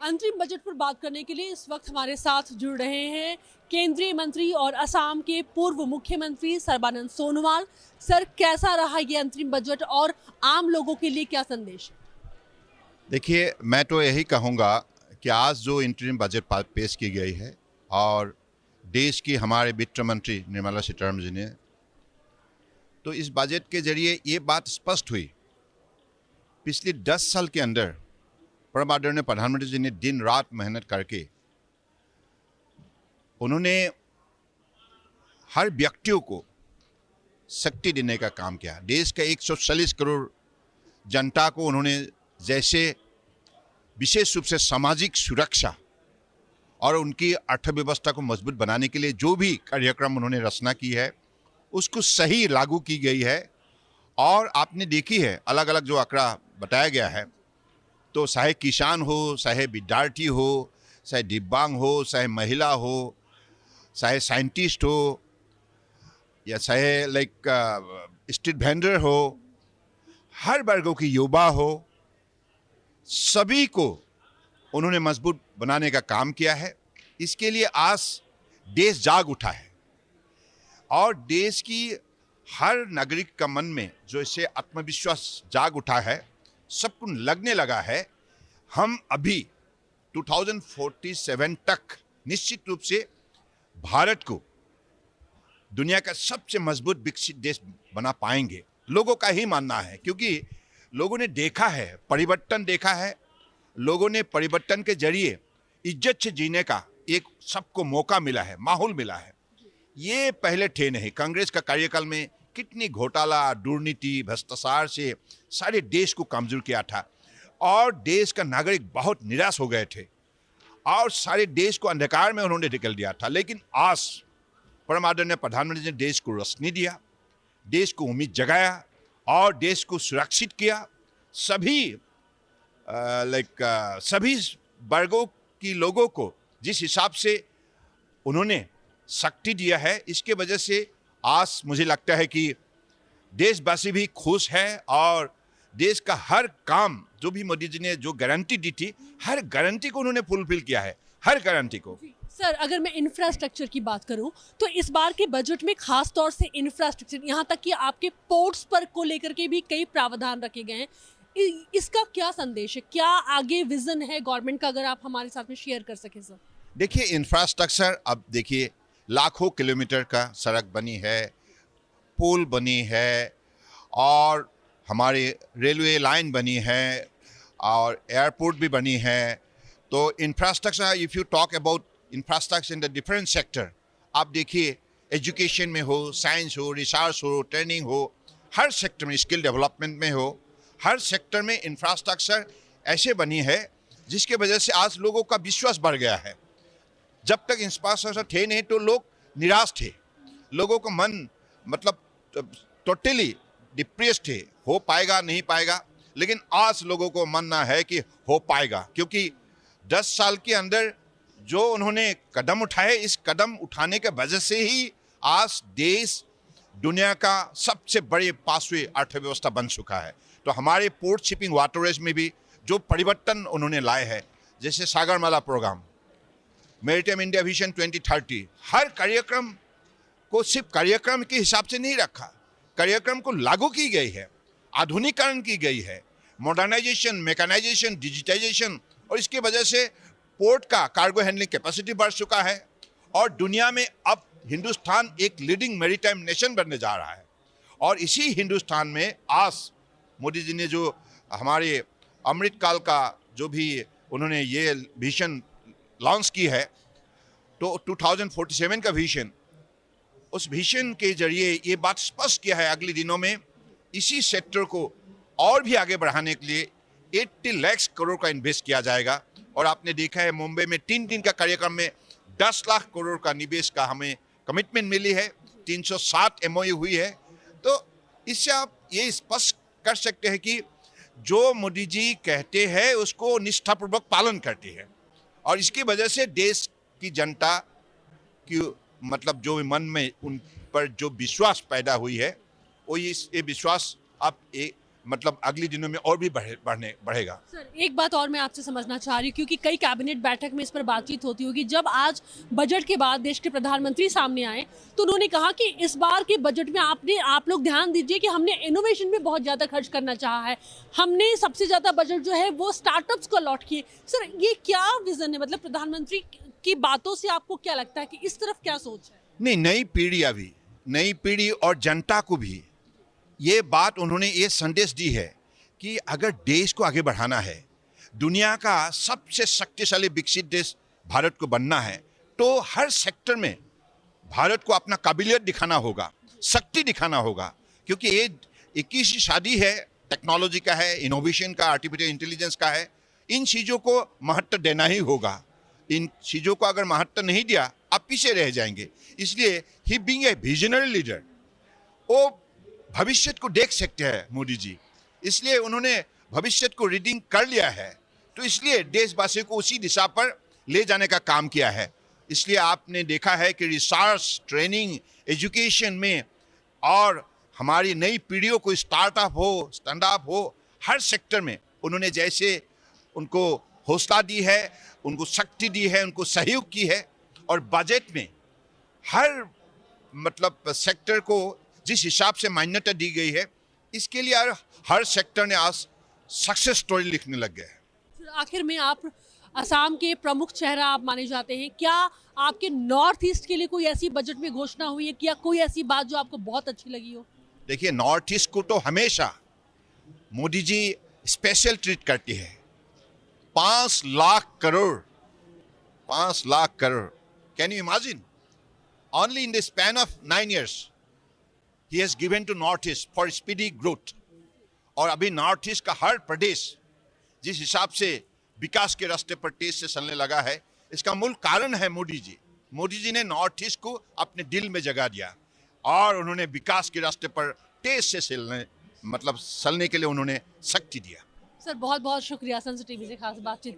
अंतरिम बजट पर बात करने के लिए इस वक्त हमारे साथ जुड़ रहे हैं केंद्रीय मंत्री और असम के पूर्व मुख्यमंत्री सर्बानंद सोनोवाल। सर, कैसा रहा ये अंतरिम बजट और आम लोगों के लिए क्या संदेश है? देखिए, मैं तो यही कहूँगा कि आज जो इंटरिम बजट पेश की गई है और देश की हमारे वित्त मंत्री निर्मला सीतारमण जी ने, तो इस बजट के जरिए ये बात स्पष्ट हुई, पिछले 10 साल के अंदर परम आदरणीय प्रधानमंत्री जी ने दिन रात मेहनत करके उन्होंने हर व्यक्तियों को शक्ति देने का काम किया। देश के 140 करोड़ जनता को उन्होंने जैसे विशेष रूप से सामाजिक सुरक्षा और उनकी अर्थव्यवस्था को मजबूत बनाने के लिए जो भी कार्यक्रम उन्होंने रचना की है उसको सही लागू की गई है। और आपने देखी है अलग अलग जो आंकड़ा बताया गया है, तो चाहे किसान हो, चाहे विद्यार्थी हो, चाहे दिव्यांग हो, चाहे महिला हो, चाहे साइंटिस्ट हो, या चाहे स्ट्रीट वेंडर हो, हर वर्गों की युवा हो, सभी को उन्होंने मजबूत बनाने का काम किया है। इसके लिए आज देश जाग उठा है और देश की हर नागरिक का मन में जो इसे आत्मविश्वास जाग उठा है, सबको लगने लगा है हम अभी 2047 तक निश्चित रूप से भारत को दुनिया का सबसे मजबूत विकसित देश बना पाएंगे। लोगों का ही मानना है, क्योंकि लोगों ने देखा है, परिवर्तन देखा है। लोगों ने परिवर्तन के जरिए इज्जत से जीने का एक सबको मौका मिला है, माहौल मिला है। ये पहले थे नहीं। कांग्रेस का कार्यकाल में कितनी घोटाला, दुर्नीति, भ्रष्टाचार से सारे देश को कमजोर किया था और देश का नागरिक बहुत निराश हो गए थे और सारे देश को अंधकार में उन्होंने ढकेल दिया था। लेकिन आज परम आदरणीय प्रधानमंत्री ने देश को रोशनी दिया, देश को उम्मीद जगाया और देश को सुरक्षित किया। सभी वर्गों की लोगों को जिस हिसाब से उन्होंने शक्ति दिया है, इसके वजह से आज मुझे लगता है कि देशवासी भी खुश है और देश का हर काम जो भी मोदी जी ने जो गारंटी दी थी, हर गारंटी को उन्होंने फुलफिल किया है, हर गारंटी को। सर, अगर मैं इंफ्रास्ट्रक्चर की बात करूं तो इस बार के बजट में खास तौर से इंफ्रास्ट्रक्चर, यहाँ तक कि आपके पोर्ट्स पर को लेकर के भी कई प्रावधान रखे गए हैं। इसका क्या संदेश है, क्या आगे विजन है गवर्नमेंट का, अगर आप हमारे साथ में शेयर कर सके सर? देखिए, इंफ्रास्ट्रक्चर अब देखिए लाखों किलोमीटर का सड़क बनी है, पुल बनी है और हमारी रेलवे लाइन बनी है और एयरपोर्ट भी बनी है। तो infrastructure, if you talk about infrastructure in the different sector, आप देखिए एजुकेशन में हो, साइंस हो, रिसर्च हो, ट्रेनिंग हो, हर सेक्टर में, स्किल डेवलपमेंट में हो, हर सेक्टर में इंफ्रास्ट्रक्चर ऐसे बनी है जिसके वजह से आज लोगों का विश्वास बढ़ गया है। जब तक इंफ्रास्ट्रक्चर थे नहीं तो लोग निराश थे, लोगों का मन टोटली डिप्रेस थे, हो पाएगा नहीं पाएगा। लेकिन आज लोगों को मानना है कि हो पाएगा, क्योंकि 10 साल के अंदर जो उन्होंने कदम उठाए, इस कदम उठाने के वजह से ही आज देश दुनिया का सबसे बड़े पांचवी अर्थव्यवस्था बन चुका है। तो हमारे पोर्ट शिपिंग वाटरवेज में भी जो परिवर्तन उन्होंने लाए हैं, जैसे Sagarmala programme, maritime India vision 2030, हर कार्यक्रम को सिर्फ कार्यक्रम के हिसाब से नहीं रखा, कार्यक्रम को लागू की गई है, आधुनिकीकरण की गई है, मॉडर्नाइजेशन, मैकेनाइजेशन, डिजिटाइजेशन, और इसकी वजह से पोर्ट का कार्गो हैंडलिंग कैपेसिटी बढ़ चुका है और दुनिया में अब हिंदुस्तान एक लीडिंग मैरीटाइम नेशन बनने जा रहा है। और इसी हिंदुस्तान में आज मोदी जी ने जो हमारे अमृतकाल का जो भी उन्होंने ये विजन लॉन्च की है, तो 2047 का विजन, उस विजन के जरिए ये बात स्पष्ट किया है अगले दिनों में इसी सेक्टर को और भी आगे बढ़ाने के लिए 80 लाख करोड़ का इन्वेस्ट किया जाएगा। और आपने देखा है मुंबई में 3 दिन का कार्यक्रम में 10 लाख करोड़ का निवेश का हमें कमिटमेंट मिली है, 307 MOU हुई है। तो इससे आप ये स्पष्ट कर सकते हैं कि जो मोदी जी कहते हैं उसको निष्ठापूर्वक पालन करते हैं और इसकी वजह से देश की जनता की जो मन में उन पर जो विश्वास पैदा हुई है, वो ये विश्वास अब मतलब अगले दिनों में और भी बढ़ेगा। सर एक बात और मैं आपसे समझना चाह रही हूँ, क्योंकि कई कैबिनेट बैठक में इस पर बातचीत होती होगी। जब आज बजट के बाद देश के प्रधानमंत्री सामने आए तो उन्होंने कहा कि इस बार के बजट में आप लोग ध्यान दीजिए कि हमने इनोवेशन में बहुत ज़्यादा खर्च करना चाहा है, हमने सबसे ज़्यादा बजट जो है वो स्टार्टअप्स को अलॉट किए। सर ये क्या विजन है, मतलब प्रधानमंत्री की बातों से आपको क्या लगता है कि इस तरफ क्या सोच है? नहीं, नई पीढ़ी और जनता को भी ये बात उन्होंने ये संदेश दी है कि अगर देश को आगे बढ़ाना है, दुनिया का सबसे शक्तिशाली विकसित देश भारत को बनना है, तो हर सेक्टर में भारत को अपना काबिलियत दिखाना होगा, शक्ति दिखाना होगा। क्योंकि ये 21वीं शादी है, टेक्नोलॉजी का है, इनोवेशन का, आर्टिफिशियल इंटेलिजेंस का है। इन चीज़ों को महत्व देना ही होगा। इन चीज़ों को अगर महत्व नहीं दिया, आप पीछे रह जाएंगे। इसलिए ही बीइंग ए विजनरी लीडर, वो भविष्य को देख सकते हैं मोदी जी, इसलिए उन्होंने भविष्य को रीडिंग कर लिया है। तो इसलिए देशवासियों को उसी दिशा पर ले जाने का काम किया है। इसलिए आपने देखा है कि रिसर्च, ट्रेनिंग, एजुकेशन में और हमारी नई पीढ़ियों को स्टार्टअप हो, स्टैंडअप हो, हर सेक्टर में उन्होंने जैसे उनको हौसला दी है, उनको शक्ति दी है, उनको सहयोग की है। और बजट में हर मतलब सेक्टर को जिस हिसाब से मान्यता दी गई है, इसके लिए हर सेक्टर ने आज सक्सेस स्टोरी लिखने लग गए हैं। आखिर में आप असम के प्रमुख चेहरा आप माने जाते हैं, क्या आपके नॉर्थ ईस्ट के लिए कोई ऐसी बजट में घोषणा हुई है, क्या कोई ऐसी बात जो आपको बहुत अच्छी लगी हो? देखिए, नॉर्थ ईस्ट को तो हमेशा मोदी जी स्पेशल ट्रीट करती है। 5 lakh crore, 5 lakh crore, can you imagine? Only in the span of 9 years he has given to North East for speedy growth। और अभी नॉर्थ ईस्ट का हर प्रदेश जिस हिसाब से विकास के रास्ते पर तेज से चलने लगा है, इसका मूल कारण है मोदी जी। मोदी जी ने नॉर्थ ईस्ट को अपने दिल में जगह दिया और उन्होंने विकास के रास्ते पर तेज से चलने के लिए उन्होंने शक्ति दिया। सर बहुत बहुत शुक्रिया सन टीवी से खास बातचीत